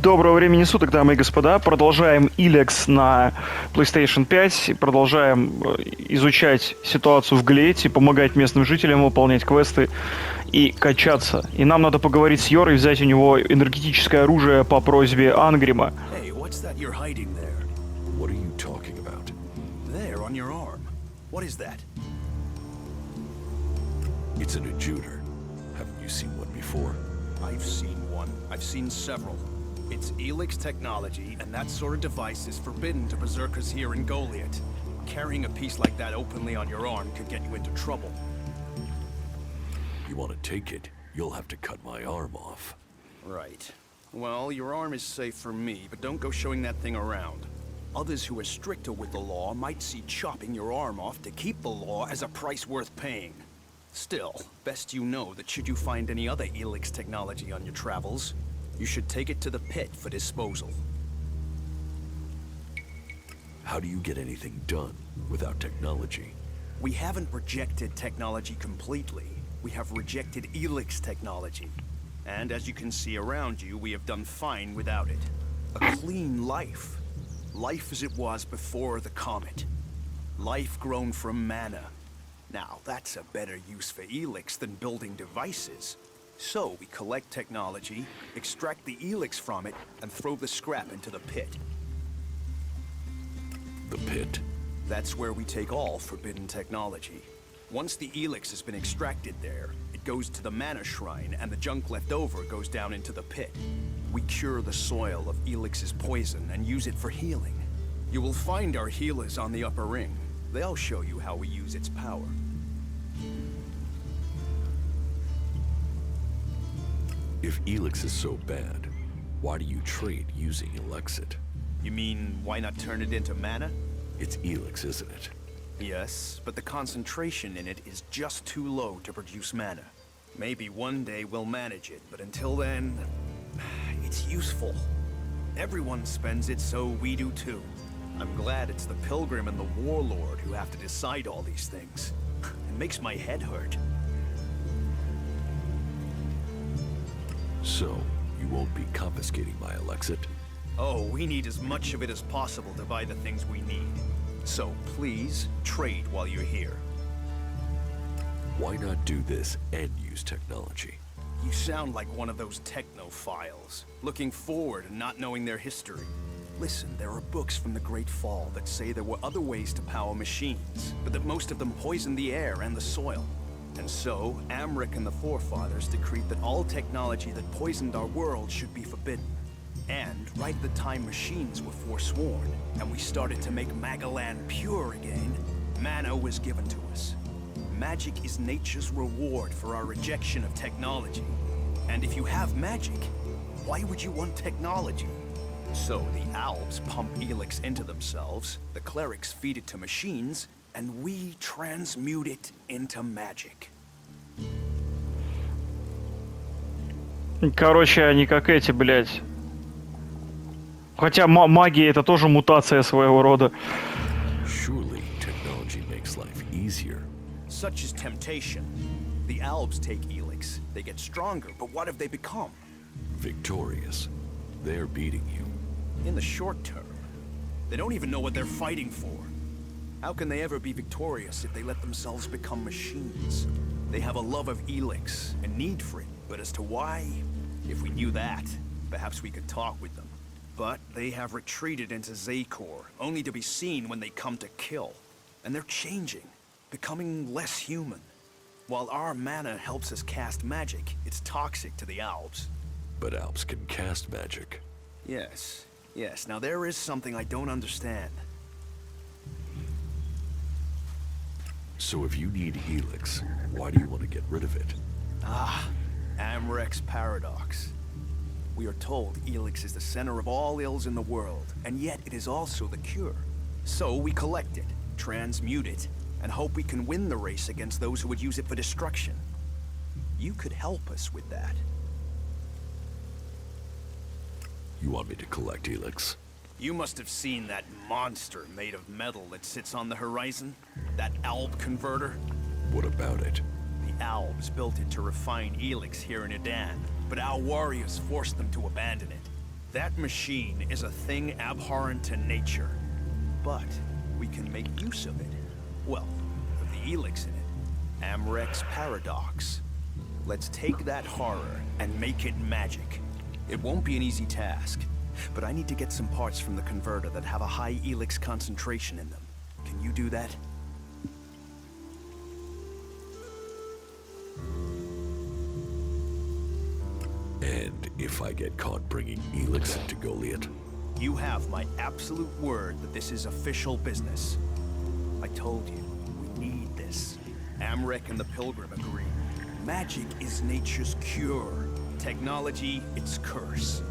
Доброго времени суток, дамы и господа. Продолжаем ELEX на PlayStation 5. Продолжаем изучать ситуацию в Глете, помогать местным жителям выполнять квесты и качаться. И нам надо поговорить с Йорой, взять у него энергетическое оружие по просьбе Ангрима. Hey, what's that you're hiding there? What are you talking about? There, on your arm. What is that? It's an adjuter. Haven't you seen one before? I've seen one. I've seen several. It's ELEX technology, and that sort of device is forbidden to berserkers here in Goliath. Carrying a piece like that openly on your arm could get you into trouble. You want to take it, you'll have to cut my arm off. Right. Well, your arm is safe for me, but don't go showing that thing around. Others who are stricter with the law might see chopping your arm off to keep the law as a price worth paying. Still, best you know that should you find any other ELEX technology on your travels, you should take it to the pit for disposal. How do you get anything done without technology? We haven't rejected technology completely. We have rejected ELEX technology. And as you can see around you, we have done fine without it. A clean life. Life as it was before the comet. Life grown from mana. Now, that's a better use for ELEX than building devices. So, we collect technology, extract the ELEX from it, and throw the scrap into the pit. The pit? That's where we take all forbidden technology. Once the ELEX has been extracted there, it goes to the mana shrine, and the junk left over goes down into the pit. We cure the soil of ELEX's poison and use it for healing. You will find our healers on the upper ring. They'll show you how we use its power. If ELEX is so bad, why do you trade using Elexit? You mean, why not turn it into mana? It's ELEX, isn't it? Yes, but the concentration in it is just too low to produce mana. Maybe one day we'll manage it, but until then, it's useful. Everyone spends it, so we do too. I'm glad it's the Pilgrim and the Warlord who have to decide all these things. It makes my head hurt. So, you won't be confiscating my Elexit? Oh, we need as much of it as possible to buy the things we need. So please, trade while you're here. Why not do this and use technology? You sound like one of those technophiles, looking forward and not knowing their history. Listen, there are books from the Great Fall that say there were other ways to power machines, but that most of them poisoned the air and the soil. And so, Amric and the Forefathers decreed that all technology that poisoned our world should be forbidden. And right at the time machines were forsworn, and we started to make Magaland pure again, mana was given to us. Magic is nature's reward for our rejection of technology. And if you have magic, why would you want technology? So the Alps pump ELEX into themselves, the clerics feed it to machines, and we transmute it into magic. Короче, они как эти, блядь. Хотя магия это тоже мутация своего рода. Surely technology makes life easier. Such is temptation. The Alps take ELEX, they get stronger, but what have they become? Victorious. They're beating you. In the short term, they don't even know what they're fighting for. How can they ever be victorious if they let themselves become machines? They have a love of ELEX, a need for it, but as to why, if we knew that, perhaps we could talk with them. But they have retreated into Zakor, only to be seen when they come to kill. And they're changing, becoming less human. While our mana helps us cast magic, it's toxic to the Alps. But Alps can cast magic. Yes, yes. Now there is something I don't understand. So if you need ELEX, why do you want to get rid of it? Ah, Amrek's paradox. We are told ELEX is the center of all ills in the world, and yet it is also the cure. So we collect it, transmute it, and hope we can win the race against those who would use it for destruction. You could help us with that. You want me to collect ELEX? You must have seen that monster made of metal that sits on the horizon? That Alb converter? What about it? The Albs built it to refine ELEX here in Edan, but our warriors forced them to abandon it. That machine is a thing abhorrent to nature. But we can make use of it. Well, of the ELEX in it. Amrek's paradox. Let's take that horror and make it magic. It won't be an easy task, but I need to get some parts from the converter that have a high ELEX concentration in them. Can you do that? And if I get caught bringing ELEX into Goliath? You have my absolute word that this is official business. I told you, we need this. Amrek and the Pilgrim agree. Magic is nature's cure. Technology, its curse.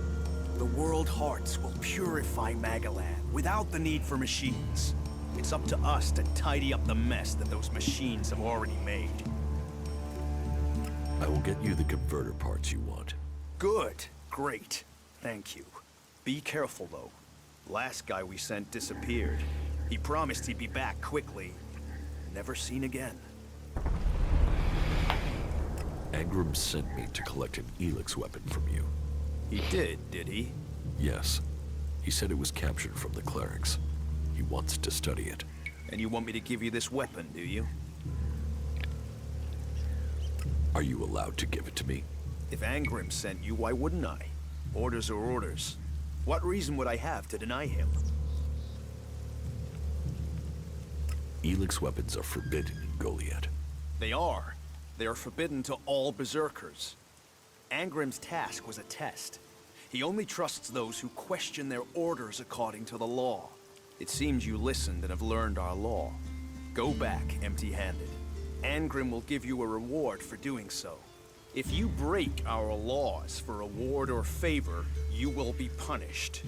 The world hearts will purify Magaland without the need for machines. It's up to us to tidy up the mess that those machines have already made. I will get you the converter parts you want. Good. Great. Thank you. Be careful, though. Last guy we sent disappeared. He promised he'd be back quickly. Never seen again. Angram sent me to collect an ELEX weapon from you. He did he? Yes. He said it was captured from the clerics. He wants to study it. And you want me to give you this weapon, do you? Are you allowed to give it to me? If Angrim sent you, why wouldn't I? Orders are orders. What reason would I have to deny him? ELEX weapons are forbidden in Goliath. They are. They are forbidden to all berserkers. Angrim's task was a test. He only trusts those who question their orders according to the law. It seems you listened and have learned our law. Go back empty-handed. Angrim will give you a reward for doing so. If you break our laws for reward or favor, you will be punished.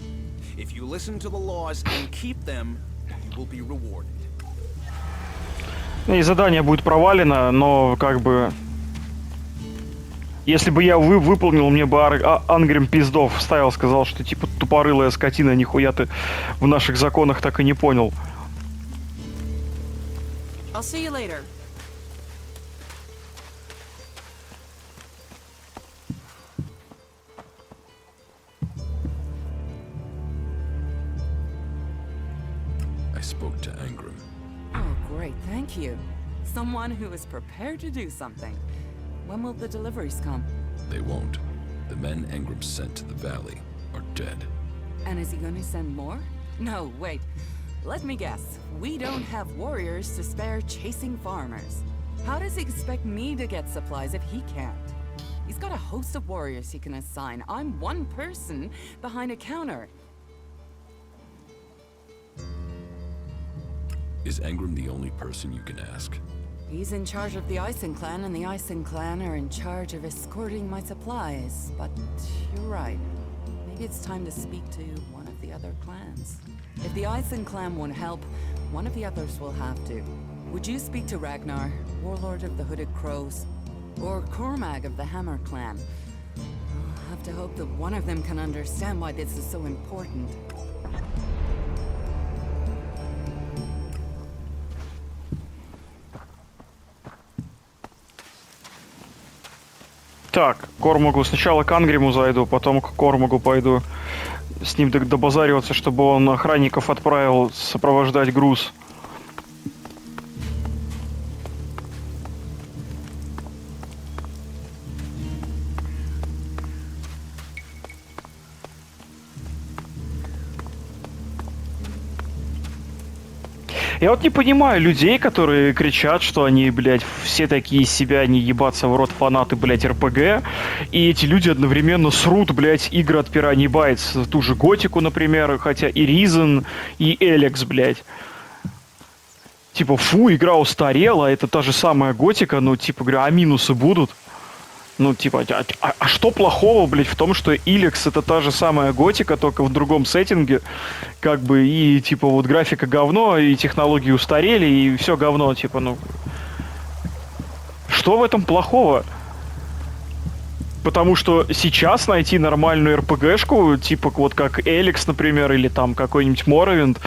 If you listen to the laws and keep them, you will be rewarded. И задание будет провалено, но как бы... Если бы я выполнил, мне бы Ангрим пиздов вставил, сказал, что типа тупорылая скотина, нихуя ты в наших законах так и не понял. I'll see you later. I spoke to Angram. Oh, great, thank you. Someone who is prepared to do something. When will the deliveries come? They won't. The men Angram sent to the valley are dead. And is he going to send more? No, wait. Let me guess. We don't have warriors to spare chasing farmers. How does he expect me to get supplies if he can't? He's got a host of warriors he can assign. I'm one person behind a counter. Is Angram the only person you can ask? He's in charge of the Ison clan, and the Ison clan are in charge of escorting my supplies. But you're right. Maybe it's time to speak to one of the other clans. If the Ison clan won't help, one of the others will have to. Would you speak to Ragnar, warlord of the Hooded Crows, or Cormag of the Hammer clan? I'll have to hope that one of them can understand why this is so important. Так, Кормагу. Сначала к Ангриму зайду, потом к Кормагу пойду. С ним добазариваться, чтобы он охранников отправил сопровождать груз. Я вот не понимаю людей, которые кричат, что они, блядь, все такие из себя, они ебаться в рот фанаты, блядь, РПГ, и эти люди одновременно срут, блядь, игры от Piranha Bytes, ту же Готику, например, хотя и Risen, и ELEX, блядь. Типа, фу, игра устарела, это та же самая Готика, ну, типа, говорю, а минусы будут? Ну, типа, а что плохого, блядь, в том, что ELEX это та же самая Готика, только в другом сеттинге, как бы, и, типа, вот графика говно, и технологии устарели, и все говно, типа, ну... Что в этом плохого? Потому что сейчас найти нормальную РПГшку, типа вот как ELEX, например, или там какой-нибудь Morrowind,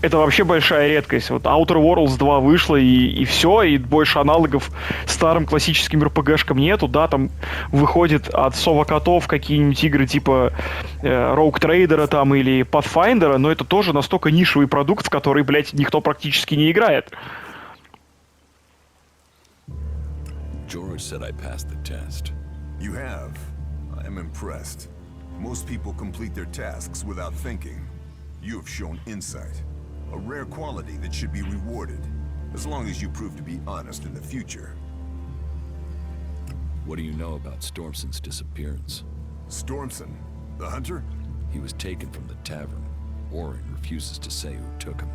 это вообще большая редкость. Вот Outer Worlds 2 вышла, и все, и больше аналогов старым классическим РПГшкам нету. Да, там выходит от Сова Котов какие-нибудь игры типа Rogue Trader там или Pathfinder, но это тоже настолько нишевый продукт, в который, блядь, никто практически не играет. George said I passed the test. You have. I am impressed. Most people complete their tasks without thinking. You have shown insight, a rare quality that should be rewarded, as long as you prove to be honest in the future. What do you know about Stormson's disappearance? Stormson, the hunter? He was taken from the tavern. Orin refuses to say who took him.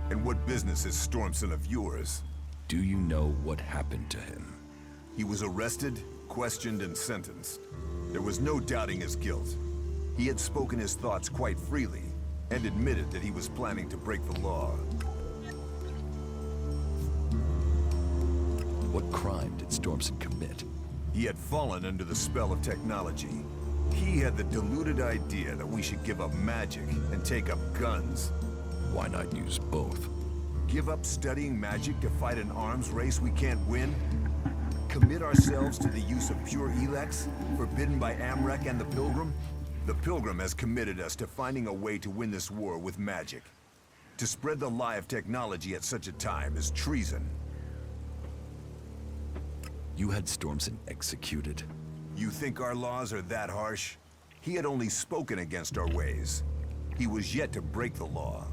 And what business is Stormson of yours? Do you know what happened to him? He was arrested, questioned, and sentenced. There was no doubting his guilt. He had spoken his thoughts quite freely, and admitted that he was planning to break the law. What crime did Stormson commit? He had fallen under the spell of technology. He had the deluded idea that we should give up magic and take up guns. Why not use both? Give up studying magic to fight an arms race we can't win? Commit ourselves to the use of pure ELEX, forbidden by Amrek and the Pilgrim? The Pilgrim has committed us to finding a way to win this war with magic. To spread the lie of technology at such a time is treason. You had Stormson executed? You think our laws are that harsh? He had only spoken against our ways. He was yet to break the law.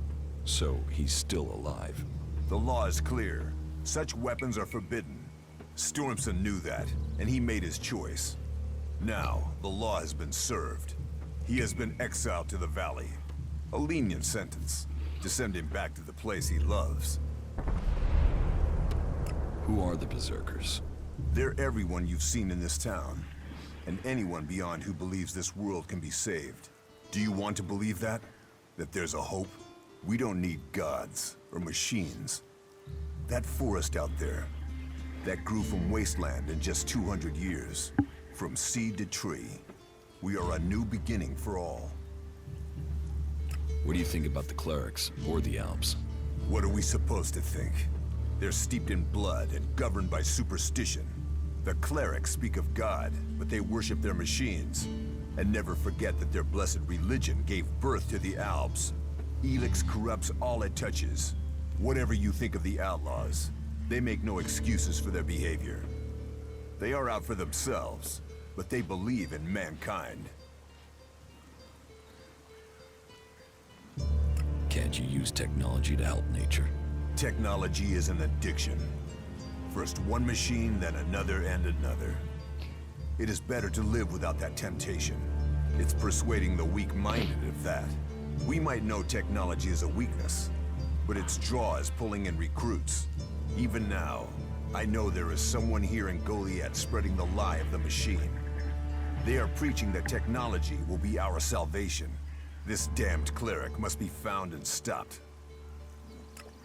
So he's still alive? The law is clear. Such weapons are forbidden. Stormson knew that, and he made his choice. Now, the law has been served. He has been exiled to the valley. A lenient sentence, to send him back to the place he loves. Who are the Berserkers? They're everyone you've seen in this town, and anyone beyond who believes this world can be saved. Do you want to believe that? That there's a hope? We don't need gods or machines. That forest out there, that grew from wasteland in just 200 years, from seed to tree. We are a new beginning for all. What do you think about the clerics, or the Alps? What are we supposed to think? They're steeped in blood and governed by superstition. The clerics speak of God, but they worship their machines. And never forget that their blessed religion gave birth to the Alps. ELEX corrupts all it touches. Whatever you think of the outlaws, they make no excuses for their behavior. They are out for themselves, but they believe in mankind. Can't you use technology to help nature? Technology is an addiction. First one machine, then another and another. It is better to live without that temptation. It's persuading the weak-minded of that. We might know technology is a weakness, but its draw is pulling in recruits. Even now, I know there is someone here in Goliath spreading the lie of the machine. They are preaching that technology will be our salvation. This damned cleric must be found and stopped.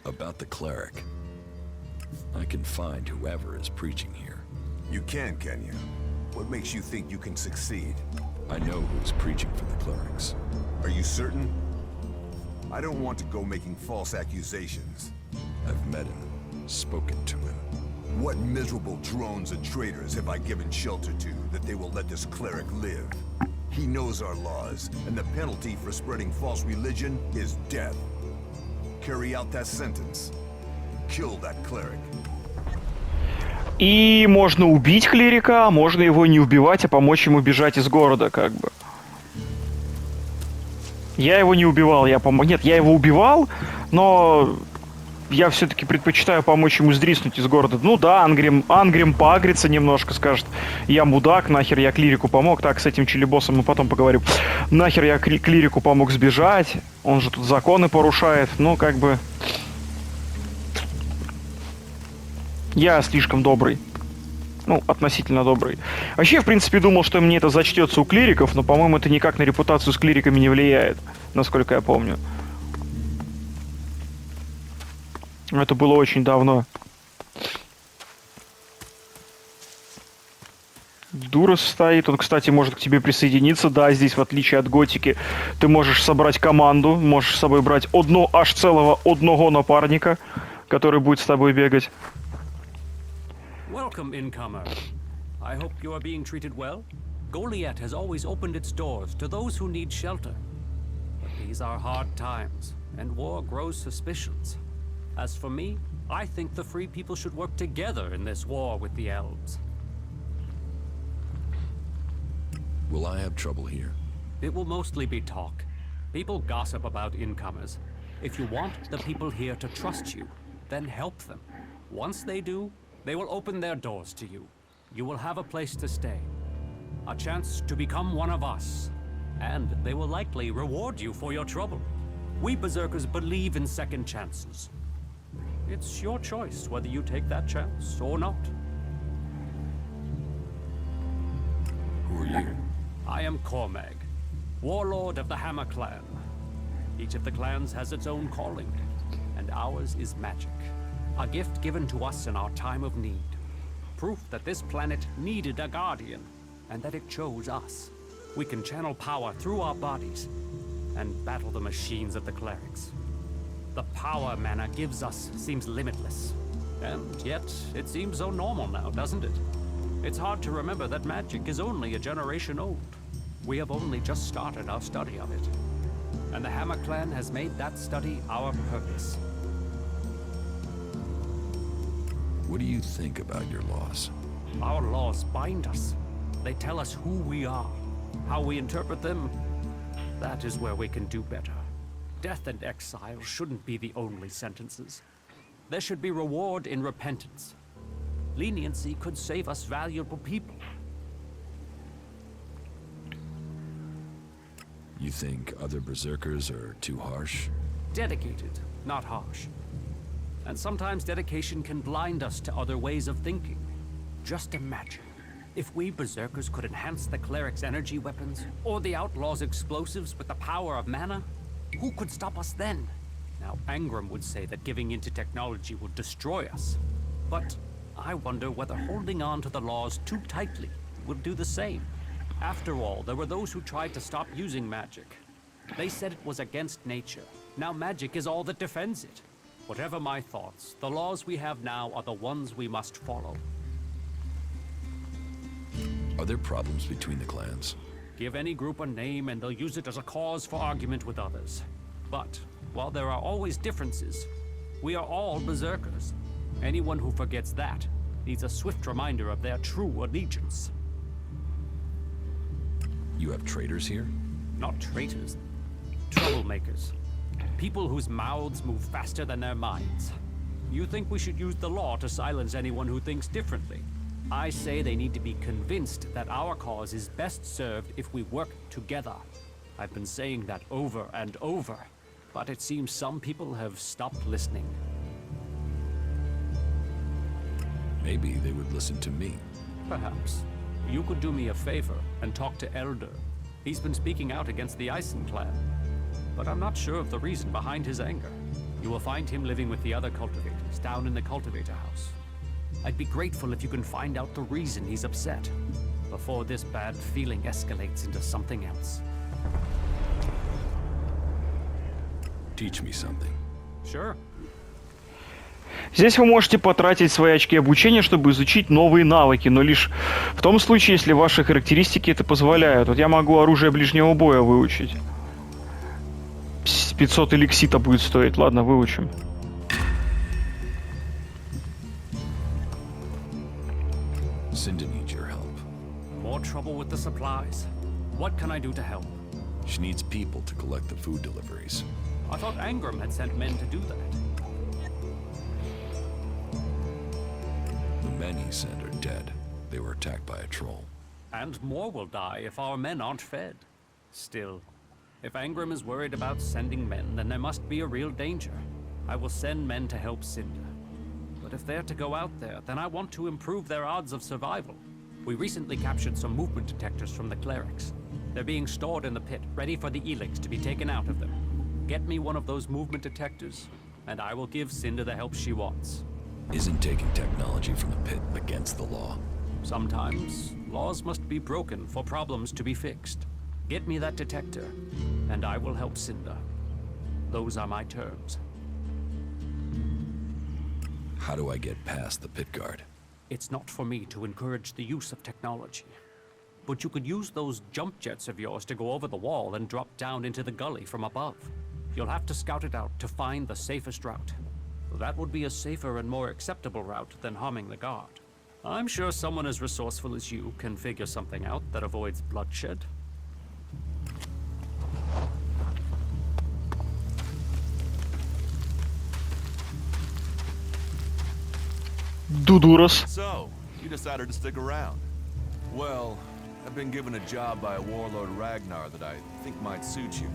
About the cleric. I can find whoever is preaching here. You can you? What makes you think you can succeed? I know who's preaching for the clerics. Are you certain? I don't want to go making false accusations. I've met him, spoken to him. What miserable drones and traitors have I given shelter to that they will let this cleric live? He knows our laws, and the penalty for spreading false religion is death. Carry out that sentence. Kill that cleric. И можно убить клирика, а можно его не убивать, а помочь ему бежать из города, как бы. Я его не убивал, Нет, я его убивал, но я все-таки предпочитаю помочь ему сдриснуть из города. Ну да, Ангрим поагрится немножко, скажет, я мудак, нахер я клирику помог. Так, с этим челебоссом мы потом поговорим. Нахер я клирику помог сбежать, он же тут законы порушает, ну как бы... Я слишком добрый. Ну, относительно добрый. Вообще, в принципе, думал, что мне это зачтется у клириков, но, по-моему, это никак на репутацию с клириками не влияет, насколько я помню. Это было очень давно. Дурос стоит. Он, кстати, может к тебе присоединиться. Да, здесь, в отличие от Готики, ты можешь собрать команду, можешь с собой брать одного напарника, который будет с тобой бегать. Welcome, incomer. I hope you are being treated well. Goliath has always opened its doors to those who need shelter. But these are hard times, and war grows suspicions. As for me, I think the free people should work together in this war with the elves. Will I have trouble here? It will mostly be talk. People gossip about incomers. If you want the people here to trust you, then help them. Once they do, they will open their doors to you. You will have a place to stay. A chance to become one of us. And they will likely reward you for your trouble. We Berserkers believe in second chances. It's your choice whether you take that chance or not. Who are you? I am Cormag, warlord of the Hammer Clan. Each of the clans has its own calling, and ours is magic. A gift given to us in our time of need. Proof that this planet needed a guardian, and that it chose us. We can channel power through our bodies, and battle the machines of the clerics. The power mana gives us seems limitless. And yet, it seems so normal now, doesn't it? It's hard to remember that magic is only a generation old. We have only just started our study of it. And the Hammer Clan has made that study our purpose. What do you think about your laws? Our laws bind us. They tell us who we are. How we interpret them, that is where we can do better. Death and exile shouldn't be the only sentences. There should be reward in repentance. Leniency could save us valuable people. You think other berserkers are too harsh? Dedicated, not harsh. And sometimes dedication can blind us to other ways of thinking. Just imagine, if we berserkers could enhance the cleric's energy weapons, or the outlaws' explosives with the power of mana, who could stop us then? Now, Angram would say that giving into technology will destroy us. But I wonder whether holding on to the laws too tightly will do the same. After all, there were those who tried to stop using magic. They said it was against nature. Now magic is all that defends it. Whatever my thoughts, the laws we have now are the ones we must follow. Are there problems between the clans? Give any group a name and they'll use it as a cause for argument with others. But, while there are always differences, we are all berserkers. Anyone who forgets that needs a swift reminder of their true allegiance. You have traitors here? Not traitors. Troublemakers. People whose mouths move faster than their minds. You think we should use the law to silence anyone who thinks differently? I say they need to be convinced that our cause is best served if we work together. I've been saying that over and over, but it seems some people have stopped listening. Maybe they would listen to me. Perhaps. You could do me a favor and talk to Elder. He's been speaking out against the Eisen clan, but I'm not sure of the reason behind his anger. You will find him living with the other cultivators down in the cultivator house. I'd be grateful if you can find out the reason he's upset, before this bad feeling escalates into something else. Teach me something. Sure. Здесь вы можете потратить свои очки обучения, чтобы изучить новые навыки, но лишь в том случае, если ваши характеристики это позволяют. Вот я могу оружие ближнего боя выучить. 500 эликсита будет стоить. Ладно, выучим. Cinda needs your help. More trouble with the supplies. What can I do to help? She needs people to collect the food deliveries. I thought Angram had sent men to do that. The men he sent are dead. They were attacked by a troll. And more will die if our men aren't fed. Still, if Angram is worried about sending men, then there must be a real danger. I will send men to help Cinda. But if they're to go out there, then I want to improve their odds of survival. We recently captured some movement detectors from the clerics. They're being stored in the pit, ready for the ELEX to be taken out of them. Get me one of those movement detectors, and I will give Cinda the help she wants. Isn't taking technology from the pit against the law? Sometimes, Laws must be broken for problems to be fixed. Get me that detector, and I will help Cinder. Those are my terms. How do I get past the pit guard? It's not for me to encourage the use of technology. But you could use those jump jets of yours to go over the wall and drop down into the gully from above. You'll have to scout it out to find the safest route. That would be a safer and more acceptable route than harming the guard. I'm sure someone as resourceful as you can figure something out that avoids bloodshed. Дудурас. So, you decided to stick around. Well, I've been given a job by a warlord Ragnar that I think might suit you,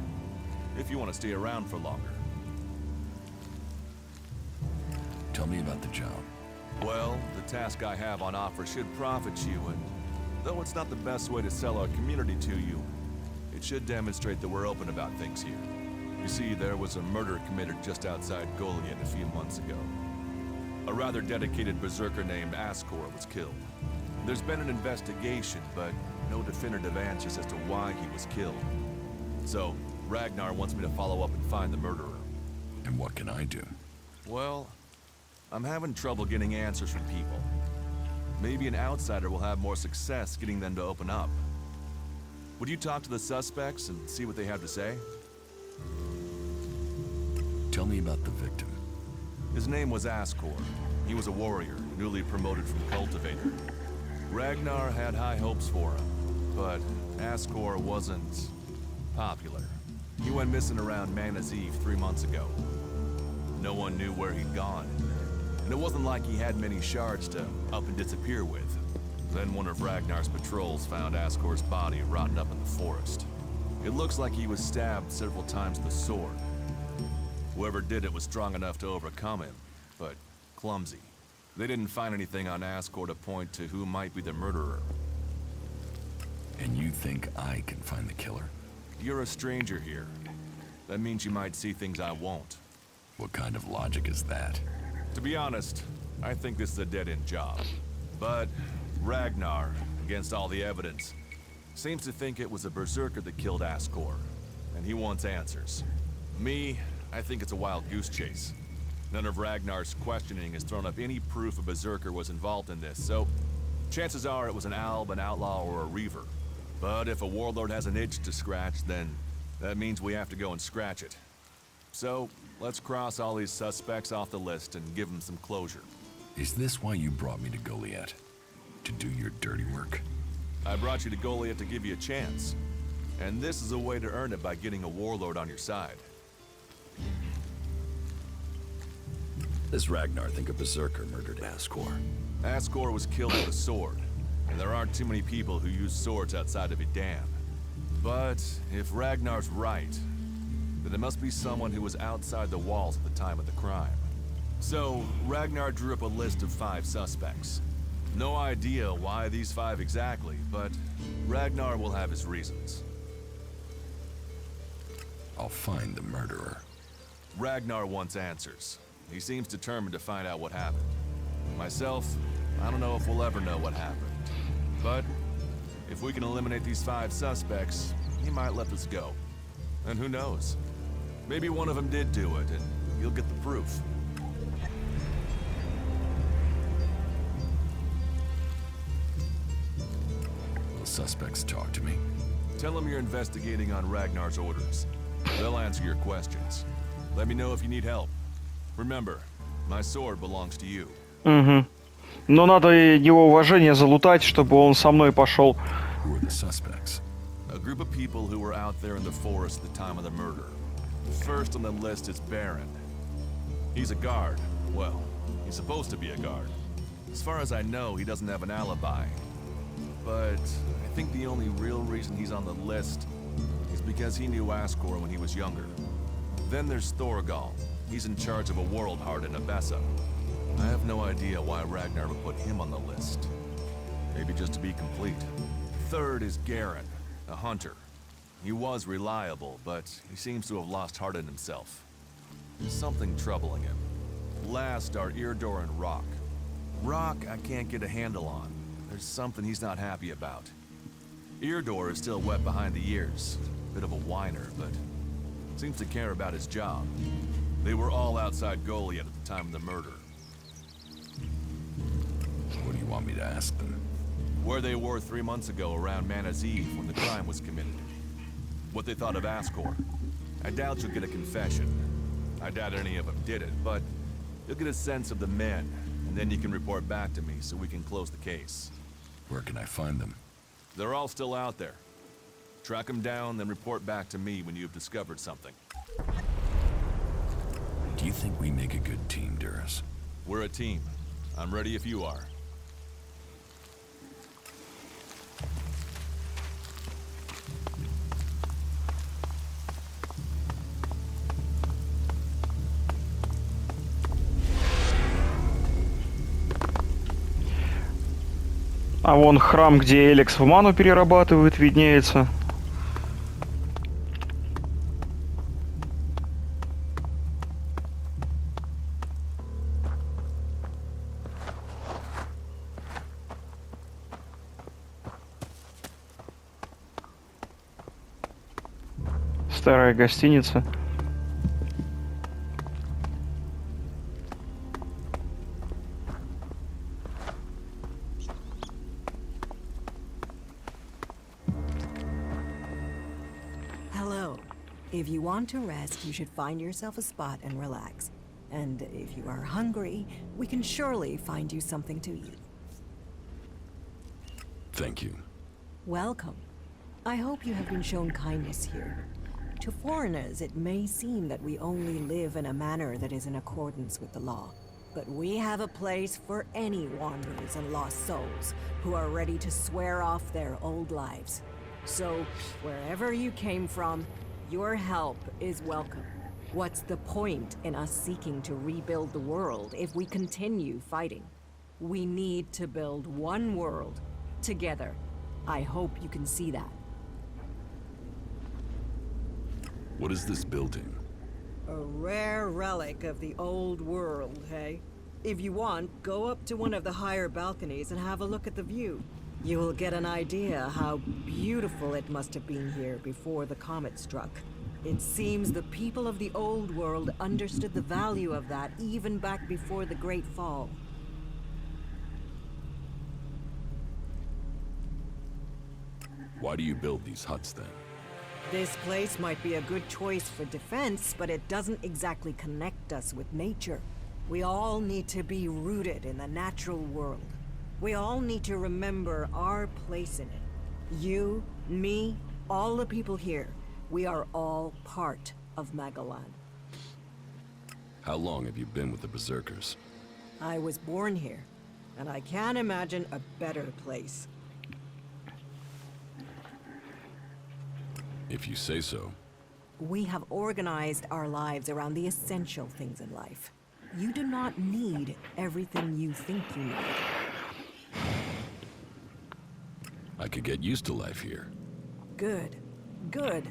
if you want to stay around for longer. Tell me about the job. Well, the task I have on offer should profit you, and though it's not the best way to sell our community to you, it should demonstrate that we're open about things here. You see, there was a murder committed just outside Goliath a few months ago. A rather dedicated berserker named Ascor was killed. There's been an investigation, but no definitive answers as to why he was killed. So, Ragnar wants me to follow up and find the murderer. And what can I do? Well, I'm having trouble getting answers from people. Maybe an outsider will have more success getting them to open up. Would you talk to the suspects and see what they have to say? Tell me about the victim. His name was Ascor. He was a warrior, newly promoted from cultivator. Ragnar had high hopes for him, but Ascor wasn't popular. He went missing around Mana's Eve 3 months ago. No one knew where he'd gone, and it wasn't like he had many shards to up and disappear with. Then one of Ragnar's patrols found Ascor's body rotting up in the forest. It looks like he was stabbed several times with a sword. Whoever did it was strong enough to overcome him, but clumsy. They didn't find anything on Ascor to point to who might be the murderer. And you think I can find the killer? You're a stranger here. That means you might see things I won't. What kind of logic is that? To be honest, I think this is a dead-end job. But Ragnar, against all the evidence, seems to think it was a berserker that killed Ascor, and he wants answers. Me, I think it's a wild goose chase. None of Ragnar's questioning has thrown up any proof a berserker was involved in this, so chances are it was an alb, an outlaw, or a reaver. But if a warlord has an itch to scratch, then that means we have to go and scratch it. So, let's cross all these suspects off the list and give them some closure. Is this why you brought me to Goliath? To do your dirty work? I brought you to Goliath to give you a chance. And this is a way to earn it by getting a warlord on your side. Does Ragnar think a berserker murdered Ascor? Ascor was killed with a sword, and there aren't too many people who use swords outside of Idan. But if Ragnar's right, then it must be someone who was outside the walls at the time of the crime. So, Ragnar drew up a list of 5 suspects. No idea why these 5 exactly, but Ragnar will have his reasons. I'll find the murderer. Ragnar wants answers. He seems determined to find out what happened. Myself, I don't know if we'll ever know what happened. But if we can eliminate these 5 suspects, he might let us go. And who knows? Maybe one of them did do it, and you'll get the proof. Will the suspects talk to me? Tell them you're investigating on Ragnar's orders. They'll answer your questions. Let me know if you need help. Remember, my sword belongs to you. Угу. Но надо его уважение залутать, чтобы он со мной пошел. Who are the suspects? A group of people who were out there in the forest at the time of the murder. First on the list is Baron. He's a guard. Well, he's supposed to be a guard. As far as I know, he doesn't have an alibi. But I think the only real reason he's on the list is because he knew Ascor when he was younger. Then there's Thorgal. He's in charge of a world heart in Abessa. I have no idea why Ragnar would put him on the list. Maybe just to be complete. Third is Garen, a hunter. He was reliable, but he seems to have lost heart in himself. There's something troubling him. Last are Irdor and Rock. Rock I can't get a handle on. there's something he's not happy about. Eardor is still wet behind the ears. Bit of a whiner, but seems to care about his job. They were all outside Goliath at the time of the murder. What do you want me to ask them? Where they were 3 months ago around Mana's Eve when the crime was committed. What they thought of Ascor. I doubt you'll get a confession. I doubt any of them did it, but you'll get a sense of the men, and then you can report back to me so we can close the case. Where can I find them? They're all still out there. Track them down, then report back to me when you've discovered something. Do you think we make a good team, Duras? We're a team. I'm ready if you are. А вон храм, где Элекс в ману перерабатывает, виднеется. Старая гостиница. Hello. If you want to rest, you should find yourself a spot and relax. And if you are hungry, we can surely find you something to eat. Thank you. Welcome. I hope you have been shown kindness here. To foreigners, it may seem that we only live in a manner that is in accordance with the law. But we have a place for any wanderers and lost souls who are ready to swear off their old lives. So, wherever you came from, your help is welcome. What's the point in us seeking to rebuild the world if we continue fighting? We need to build one world, together. I hope you can see that. What is this building? A rare relic of the old world, hey? If you want, go up to one of the higher balconies and have a look at the view. You will get an idea how beautiful it must have been here before the comet struck. It seems the people of the old world understood the value of that even back before the Great Fall. Why do you build these huts then? This place might be a good choice for defense, but it doesn't exactly connect us with nature. We all need to be rooted in the natural world. We all need to remember our place in it. You, me, all the people here. We are all part of Magalan. How long have you been with the Berserkers? I was born here, and I can't imagine a better place. If you say so. We have organized our lives around the essential things in life. You do not need everything you think you need. I could get used to life here. Good. Good.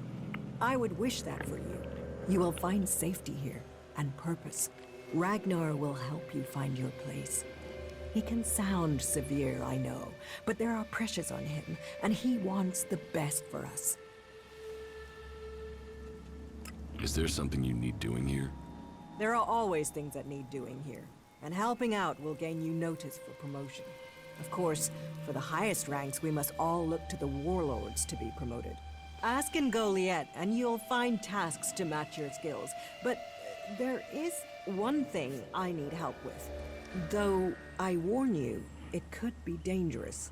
I would wish that for you. You will find safety here, and purpose. Ragnar will help you find your place. He can sound severe, I know, but there are pressures on him, and he wants the best for us. Is there something you need doing here? There are always things that need doing here, and helping out will gain you notice for promotion. Of course, for the highest ranks, we must all look to the warlords to be promoted. Ask in Goliath, and you'll find tasks to match your skills. But there is one thing I need help with. Though, I warn you, it could be dangerous.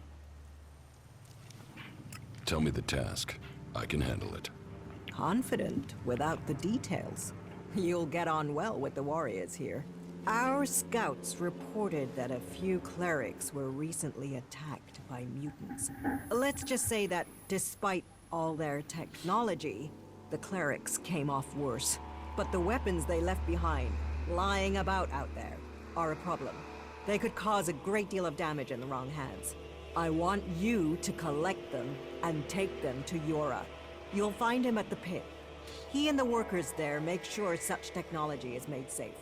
Tell me the task. I can handle it. Confident without the details. You'll get on well with the warriors here. Our scouts reported that a few clerics were recently attacked by mutants. Let's just say that despite all their technology, the clerics came off worse. But the weapons they left behind, lying about out there, are a problem. They could cause a great deal of damage in the wrong hands. I want you to collect them and take them to Yora. You'll find him at the pit. He and the workers there make sure such technology is made safe.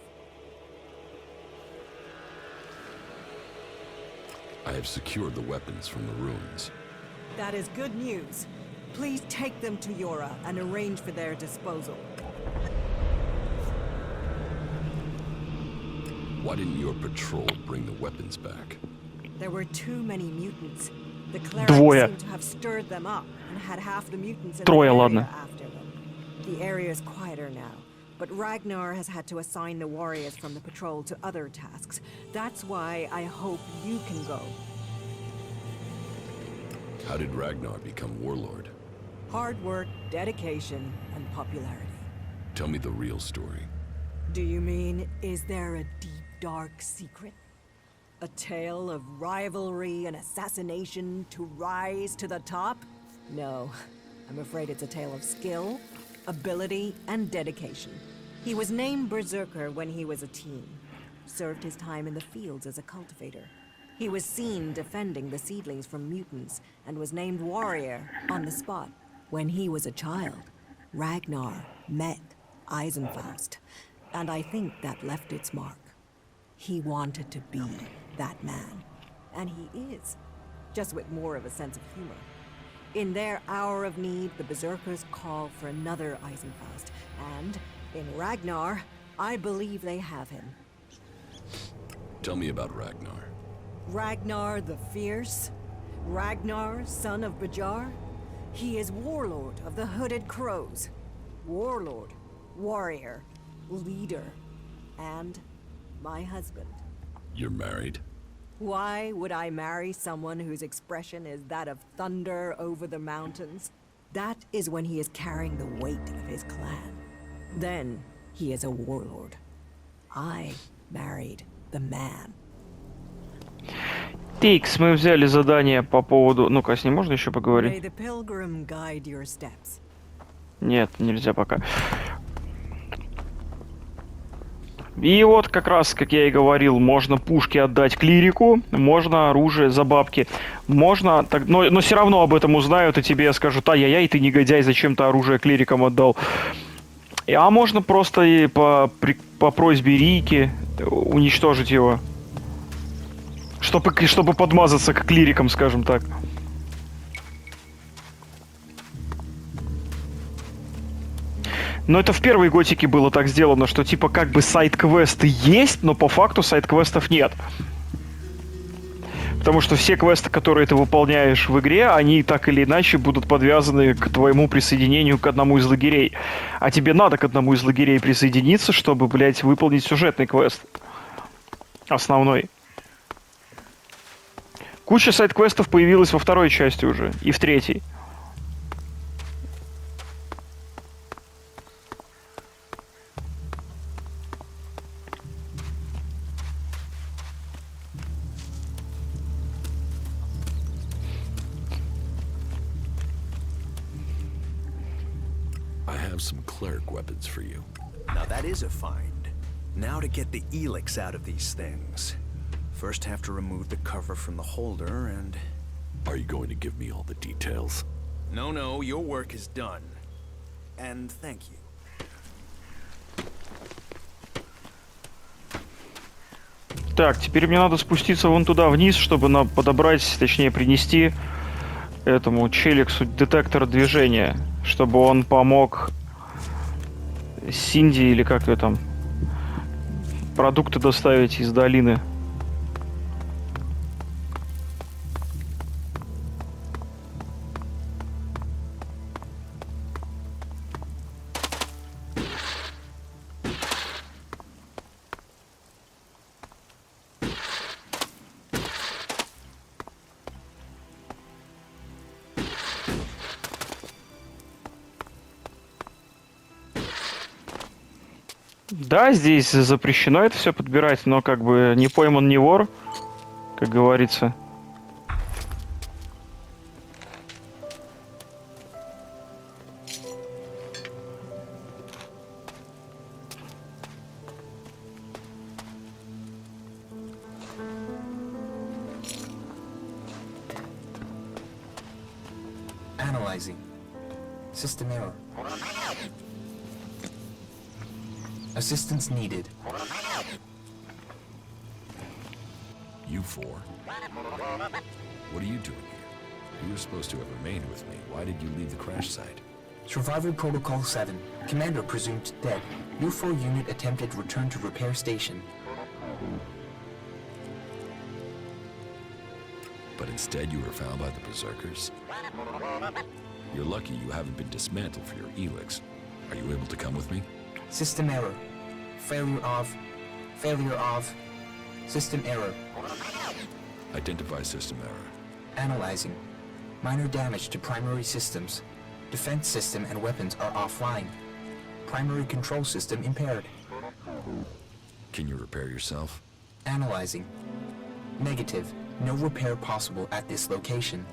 I have secured the weapons from the ruins. That is good news. Please take them to Yora and arrange for their disposal. Why didn't your patrol bring the weapons back? There were too many mutants. The clerics Двое. seemed to have stirred them up and had half the mutants in Трое, the area ладно. after them. The area is quieter now, but Ragnar has had to assign the warriors from the patrol to other tasks. That's why I hope you can go. How did Ragnar become warlord? Hard work, dedication, and popularity. Tell me the real story. Do you mean, is there a deep, dark secret? A tale of rivalry and assassination to rise to the top? No, I'm afraid it's a tale of skill, ability, and dedication. He was named Berserker when he was a teen. Served his time in the fields as a cultivator. He was seen defending the seedlings from mutants and was named warrior on the spot. When he was a child, Ragnar met Eisenfaust, and I think that left its mark. He wanted to be that man, and he is, just with more of a sense of humor. In their hour of need, the Berserkers call for another Eisenfaust, and in Ragnar, I believe they have him. Tell me about Ragnar. Ragnar the Fierce? Ragnar, son of Bajar? He is warlord of the Hooded Crows. Warlord, warrior, leader, and my husband. You're married? Why would I marry someone whose expression is that of thunder over the mountains? That is when he is carrying the weight of his clan. Then he is a warlord. I married the man. Тикс, мы взяли задание по поводу... Ну-ка, с ним можно еще May поговорить? the pilgrim guide your steps. Нет, нельзя пока. И вот как раз, как я и говорил, можно пушки отдать клирику, можно оружие за бабки, можно... Но все равно об этом узнают, и тебе скажут: ай-яй-яй, ты негодяй, зачем ты оружие клирикам отдал? А можно просто и по просьбе Рики уничтожить его. Чтобы подмазаться к клирикам, скажем так. Но это в первой готике было так сделано, что типа как бы сайд-квесты есть, но по факту сайд-квестов нет. Потому что все квесты, которые ты выполняешь в игре, они так или иначе будут подвязаны к твоему присоединению к одному из лагерей. А тебе надо к одному из лагерей присоединиться, чтобы, блядь, выполнить сюжетный квест. Основной. Куча сайд-квестов появилась во второй части уже, и в третьей. I have some cleric weapons for you. Now that is a find. Now to get the ELEX out of these things. First have to remove the cover from the holder and... Are you going to give me all the details? No, your work is done. And thank you. Так, теперь мне надо спуститься вон туда вниз, чтобы подобрать, точнее принести этому челиксу детектор движения, чтобы он помог Синди, или как ее там, продукты доставить из долины. Да, здесь запрещено это все подбирать, но как бы не пойман, не вор, как говорится. Analyzing. System error. Assistance needed. You four? What are you doing here? You were supposed to have remained with me. Why did you leave the crash site? Survival Protocol 7. Commander presumed dead. UFO unit attempted return to repair station. But instead you were found by the Berserkers? You're lucky you haven't been dismantled for your ELEX. Are you able to come with me? System error. Failure of. System error. Identify system error. Analyzing. Minor damage to primary systems. Defense system and weapons are offline. Primary control system impaired. Can you repair yourself? Analyzing. Negative. No repair possible at this location.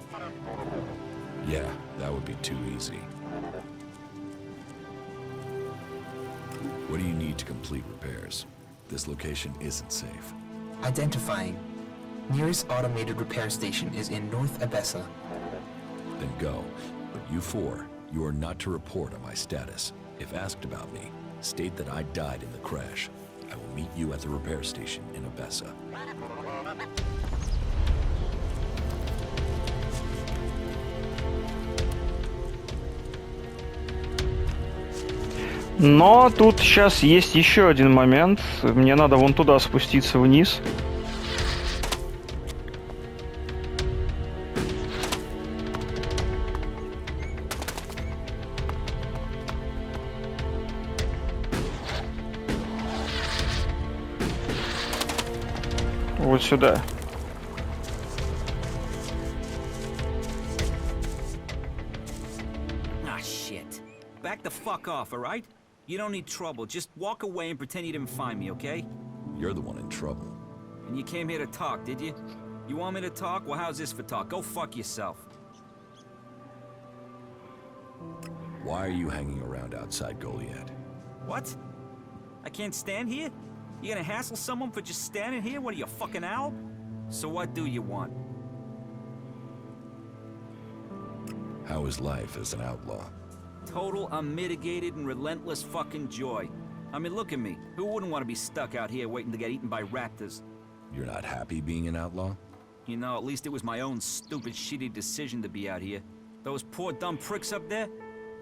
Yeah, that would be too easy. What do you need to complete repairs? This location isn't safe. Identifying. Nearest automated repair station is in North Abessa. Then go. But you four, you are not to report on my status. If asked about me, state that I died in the crash. I will meet you at the repair station in Abessa. Но тут сейчас есть еще один момент. Мне надо вон туда спуститься вниз. Вот сюда. Ah, shit. Back the fuck off, alright? You don't need trouble. Just walk away and pretend you didn't find me, okay? You're the one in trouble. And you came here to talk, did you? You want me to talk? Well, how's this for talk? Go fuck yourself. Why are you hanging around outside Goliad? What? I can't stand here? You gonna hassle someone for just standing here? What are you, a fucking owl? So what do you want? How is life as an outlaw? Total, unmitigated, and relentless fucking joy. I mean, look at me. Who wouldn't want to be stuck out here waiting to get eaten by raptors? You're not happy being an outlaw? You know, at least it was my own stupid, shitty decision to be out here. Those poor dumb pricks up there,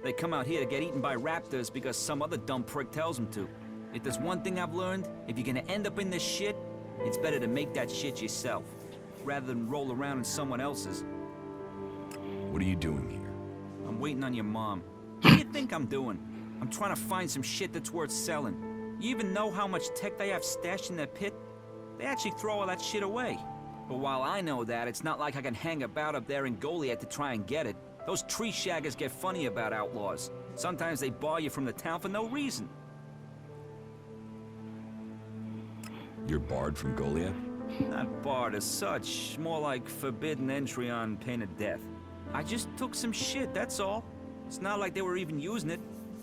they come out here to get eaten by raptors because some other dumb prick tells them to. If there's one thing I've learned, if you're gonna end up in this shit, it's better to make that shit yourself, rather than roll around in someone else's. What are you doing here? I'm waiting on your mom. What do you think I'm doing? I'm trying to find some shit that's worth selling. You even know how much tech they have stashed in their pit? They actually throw all that shit away. But while I know that, it's not like I can hang about up there in Goliad to try and get it. Those tree shaggers get funny about outlaws. Sometimes they bar you from the town for no reason. You're barred from Goliad? Not barred as such, more like forbidden entry on pain of death. I just took some shit, that's all. It's not like they were even using it.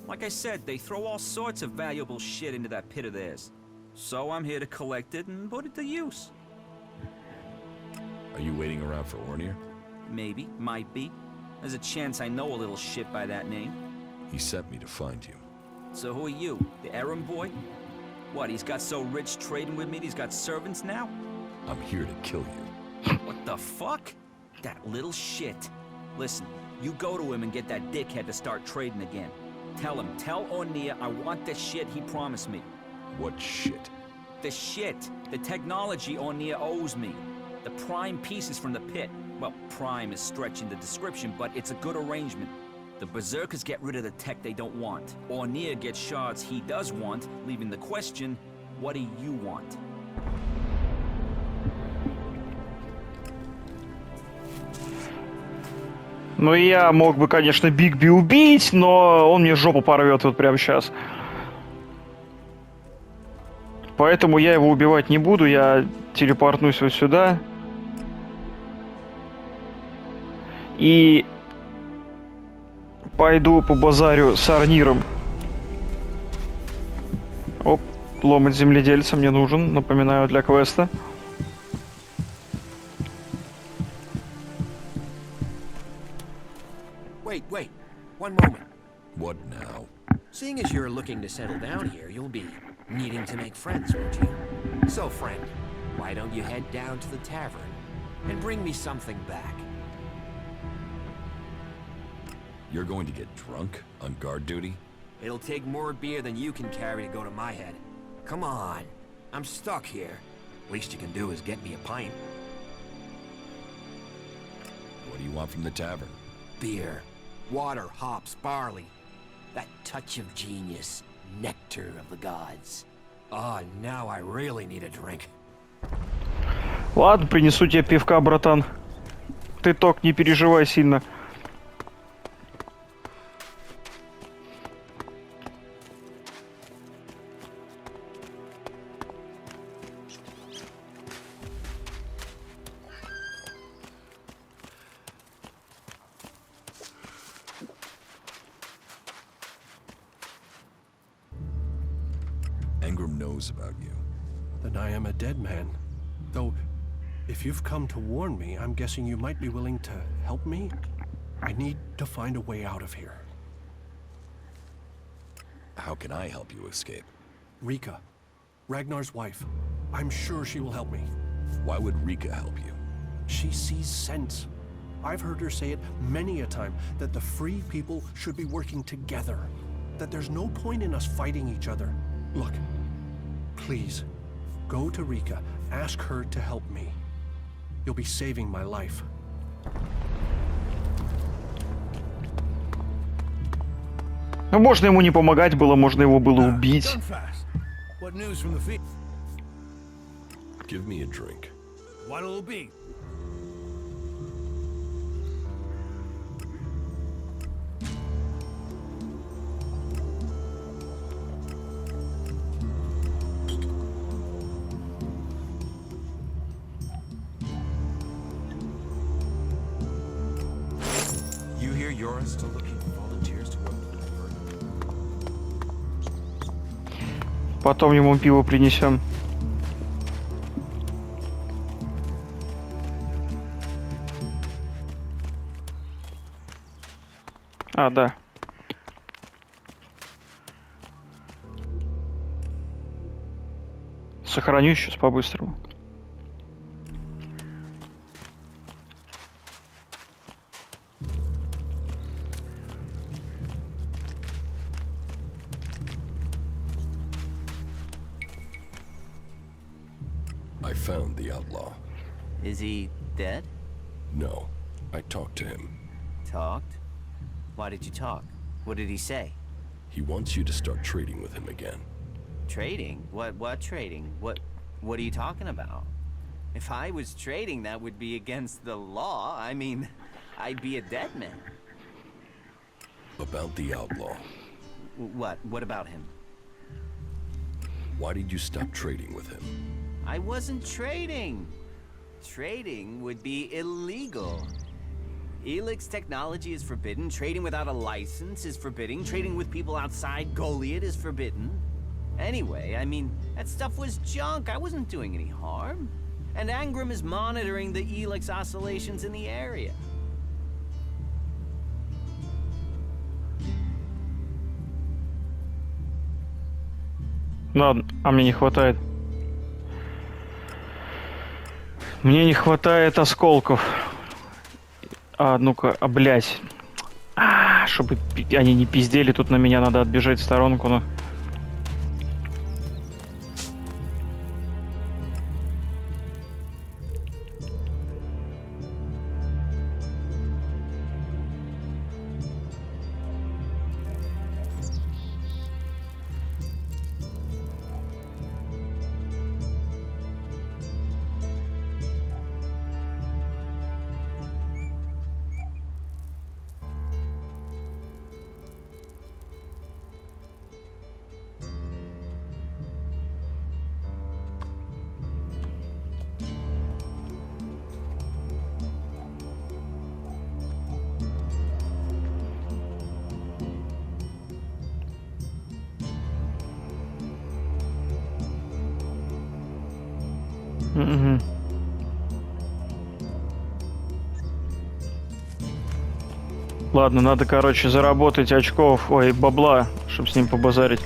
Like I said, they throw all sorts of valuable shit into that pit of theirs. So I'm here to collect it and put it to use. Are you waiting around for Ornir? Maybe, might be. There's a chance I know a little shit by that name. He sent me to find you. So who are you, the errand boy? What, he's got so rich trading with me he's got servants now? I'm here to kill you. What the fuck? That little shit. Listen, you go to him and get that dickhead to start trading again. Tell Ornir I want the shit he promised me. What shit? The shit. The technology Ornir owes me. The prime pieces from the pit. Well, prime is stretching the description, but it's a good arrangement. The Berserkers get rid of the tech they don't want. Ornir gets shards he does want, leaving the question, what do you want? Ну, я мог бы, конечно, Бигби убить, но он мне жопу порвет вот прямо сейчас. Поэтому я его убивать не буду, я телепортнусь вот сюда. И пойду по базарю с Орниром. Оп, ломать земледельца мне нужен, напоминаю, для квеста. Wait, one moment. What now? Seeing as you're looking to settle down here, you'll be needing to make friends, won't you? So, friend, Why don't you head down to the tavern and bring me something back? You're going to get drunk on guard duty? It'll take more beer than you can carry to go to my head. Come on. I'm stuck here. Least you can do is get me a pint. What do you want from the tavern? Beer. Water, hops, barley. That touch of genius. Nectar of the gods. Oh, now I really need a drink. Ладно, принесу тебе пивка, братан. Ты только не переживай сильно. Ingram knows about you. Then I am a dead man. Though, if you've come to warn me, I'm guessing you might be willing to help me? I need to find a way out of here. How can I help you escape? Rika, Ragnar's wife. I'm sure she will help me. Why would Rika help you? She sees sense. I've heard her say it many a time, that the free people should be working together. That there's no point in us fighting each other. Look, please, go to Rika, ask her to help me. You'll be saving my life. Ну, можно ему не помогать было, можно его было убить. Done fast. What news from the field? Give me a drink. What'll it be? You hear Yora's still looking for volunteers to work with her? Потом ему пиво принесем. А, да. Сохраню сейчас по-быстрому. I found the outlaw. Is he dead? No, I talked to him. Talked? Why did you talk? What did he say? He wants you to start trading with him again. Trading? What trading? What are you talking about? If I was trading, that would be against the law. I mean, I'd be a dead man. About the outlaw. What? What about him? Why did you stop trading with him? I wasn't trading. Trading would be illegal. ELEX technology is forbidden. Trading without a license is forbidden. Trading with people outside Goliath is forbidden. Anyway, I mean, that stuff was junk. I wasn't doing any harm. And Angram is monitoring the ELEX oscillations in the area. Ладно, а мне не хватает. Мне не хватает осколков. А, ну-ка, блядь. Чтобы они не пиздели, тут на меня надо отбежать в сторонку, но... Угу. Ладно, надо, короче, заработать очков, ой, бабла, чтобы с ним побазарить.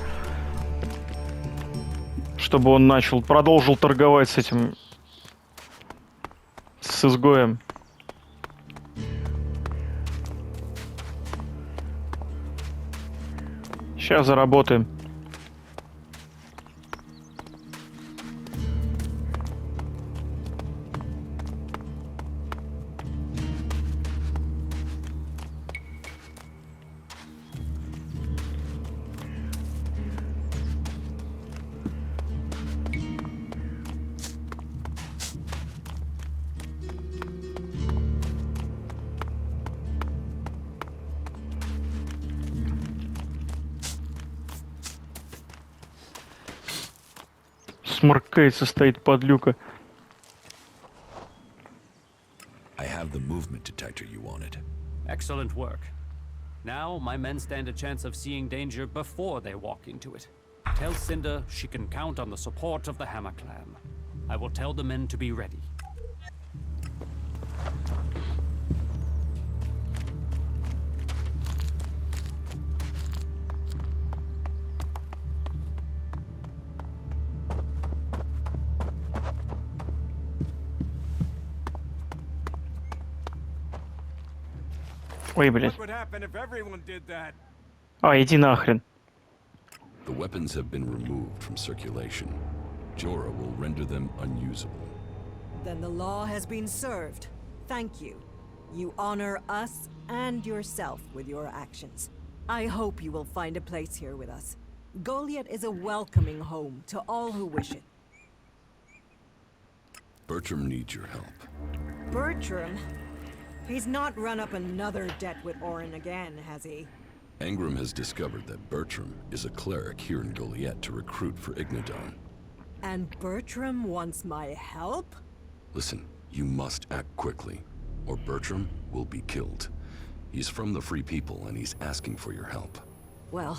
Чтобы он продолжил торговать с этим с изгоем. Сейчас заработаем. Сморкается, стоит подлюка. I have the movement detector you wanted. Excellent work. Now, my men stand a chance of seeing danger before they walk into it. Tell Cinder she can count on the support of the Hammer Clan. I will tell the men to be ready. Ой, блядь. What would happen if everyone did that? А, иди нахрен. The weapons have been removed from circulation. Jorah will render them unusable. Then the law has been served. Thank you. You honor us and yourself with your actions. I hope you will find a place here with us. Goliath is a welcoming home to all who wish it. Bertram needs your help. Bertram? He's not run up another debt with Orin again, has he? Angram has discovered that Bertram is a cleric here in Goliath to recruit for Ignadon. And Bertram wants my help? Listen, you must act quickly, or Bertram will be killed. He's from the Free People, and he's asking for your help. Well,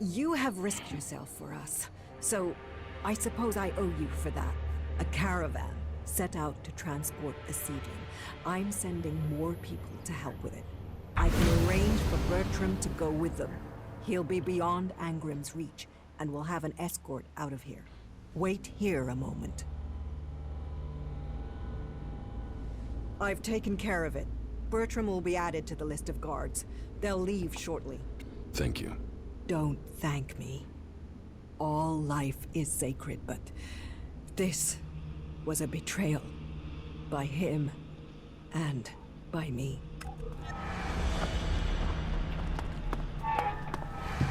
you have risked yourself for us, so I suppose I owe you for that. A caravan set out to transport a seedling. I'm sending more people to help with it. I can arrange for Bertram to go with them. He'll be beyond Angram's reach, and we'll have an escort out of here. Wait here a moment. I've taken care of it. Bertram will be added to the list of guards. They'll leave shortly. Thank you. Don't thank me. All life is sacred, but this was a betrayal. By him and by me.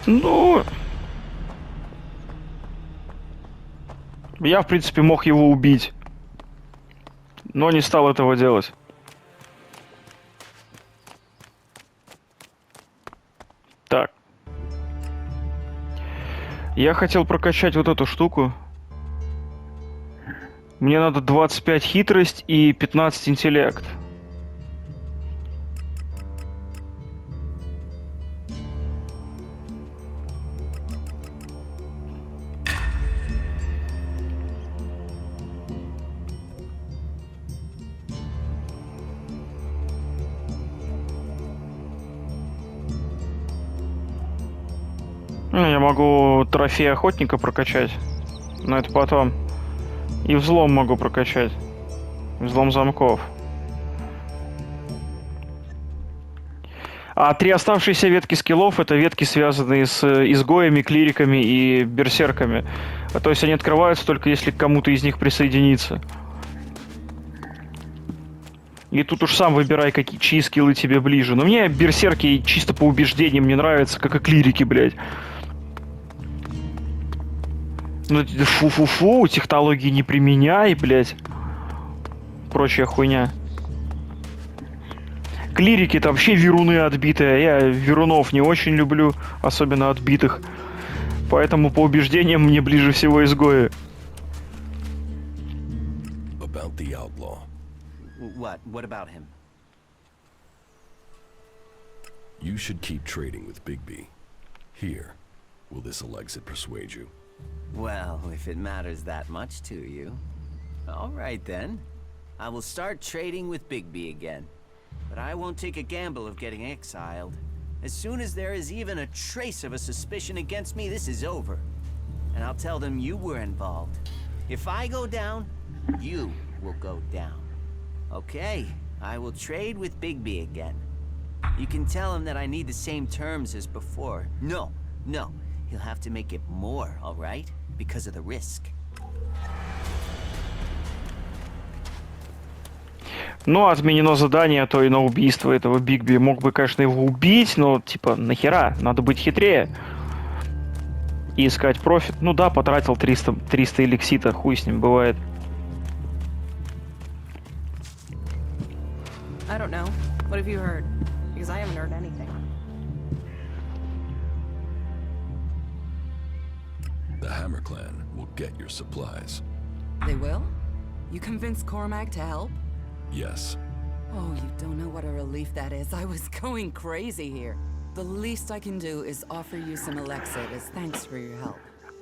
Ну... Я, в принципе, мог его убить. Но не стал этого делать. Так. Я хотел прокачать вот эту штуку. Мне надо 25 хитрость и 15 интеллект. Я могу трофей охотника прокачать, но это потом. И взлом могу прокачать. Взлом замков. А 3 оставшиеся ветки скиллов — это ветки, связанные с изгоями, клириками и берсерками. То есть они открываются только если к кому-то из них присоединиться. И тут уж сам выбирай, чьи скиллы тебе ближе. Но мне берсерки чисто по убеждениям не нравятся, как и клирики, блядь. Ну, фу-фу-фу, технологии не применяй, блядь. Прочая хуйня. Клирики — это вообще веруны отбитые. Я верунов не очень люблю, особенно отбитых. Поэтому по убеждениям мне ближе всего изгои. About the outlaw. What? What about him? You should keep trading with Bigby. Here, will this Alexit persuade you? Well, if it matters that much to you. All right, then. I will start trading with Bigby again. But I won't take a gamble of getting exiled. As soon as there is even a trace of a suspicion against me, this is over. And I'll tell them you were involved. If I go down, you will go down. Okay, I will trade with Bigby again. You can tell him that I need the same terms as before. No, he'll have to make it more, alright? Because of the risk. Ну, отменено задание, то и на убийство этого Бигби. Мог бы, конечно, его убить, но, типа, нахера? Надо быть хитрее. И искать профит. Ну да, потратил 300 эликсита, хуй с ним, бывает. I don't know. What have you heard? Because I haven't heard anything. The Hammer Clan will get your supplies. They will? You convinced Cormac to help? Yes. Oh, you don't know what a relief that is. I was going crazy here. The least I can do is offer you some Elexit as thanks for your help.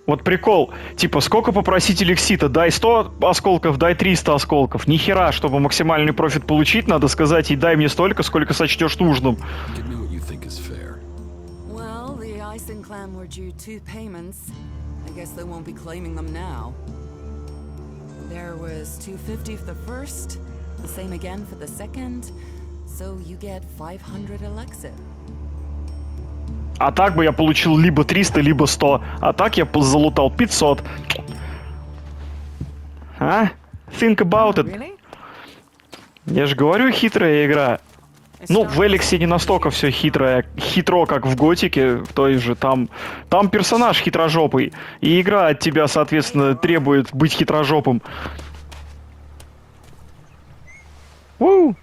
Вот прикол. Типа, сколько попросить эликсита? Дай 100 осколков, дай 300 осколков. Ни хера, чтобы максимальный профит получить, надо сказать, и дай мне столько, сколько сочтешь нужным. Give me what you think is fair. Well, the Ison clan were due 2 payments. I guess they won't be claiming them now. There was 250 for the first, the same again for the second, so you get 500 Elexit. А так бы я получил либо 300, либо 100. А так я залутал 500. А? Think about it. Я же говорю, хитрая игра. Ну, в Элексе не настолько все хитро, как в Готике, в той же. Там персонаж хитрожопый. И игра от тебя, соответственно, требует быть хитрожопым. Woo!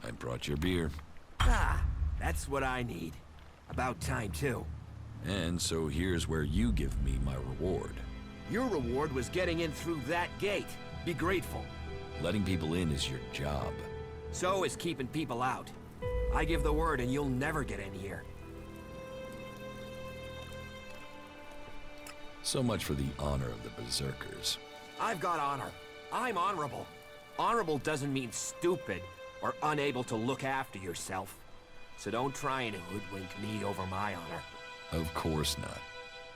I brought your beer. Ah, that's what I need. About time, too. And so here's where you give me my reward. Your reward was getting in through that gate. Be grateful. Letting people in is your job. So is keeping people out. I give the word and you'll never get in here. So much for the honor of the Berserkers. I've got honor. I'm honorable. Honorable doesn't mean stupid or unable to look after yourself. So don't try and hoodwink me over my honor. Of course not.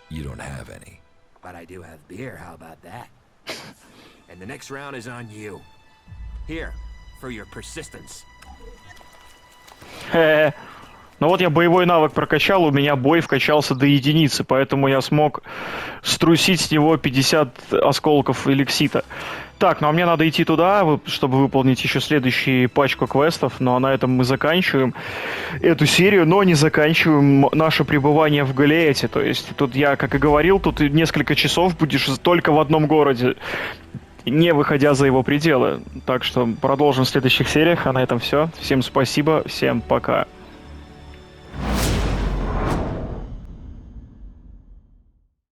You don't have any. But I do have beer, how about that? And the next round is on you. Here, for your persistence. Ну вот я боевой навык прокачал, у меня бой вкачался до единицы, поэтому я смог струсить с него 50 осколков эликсита. Так, ну а мне надо идти туда, чтобы выполнить еще следующую пачку квестов, ну а на этом мы заканчиваем эту серию, но не заканчиваем наше пребывание в Галеете. То есть тут я, как и говорил, тут несколько часов будешь только в одном городе, не выходя за его пределы. Так что продолжим в следующих сериях, а на этом все. Всем спасибо, всем пока.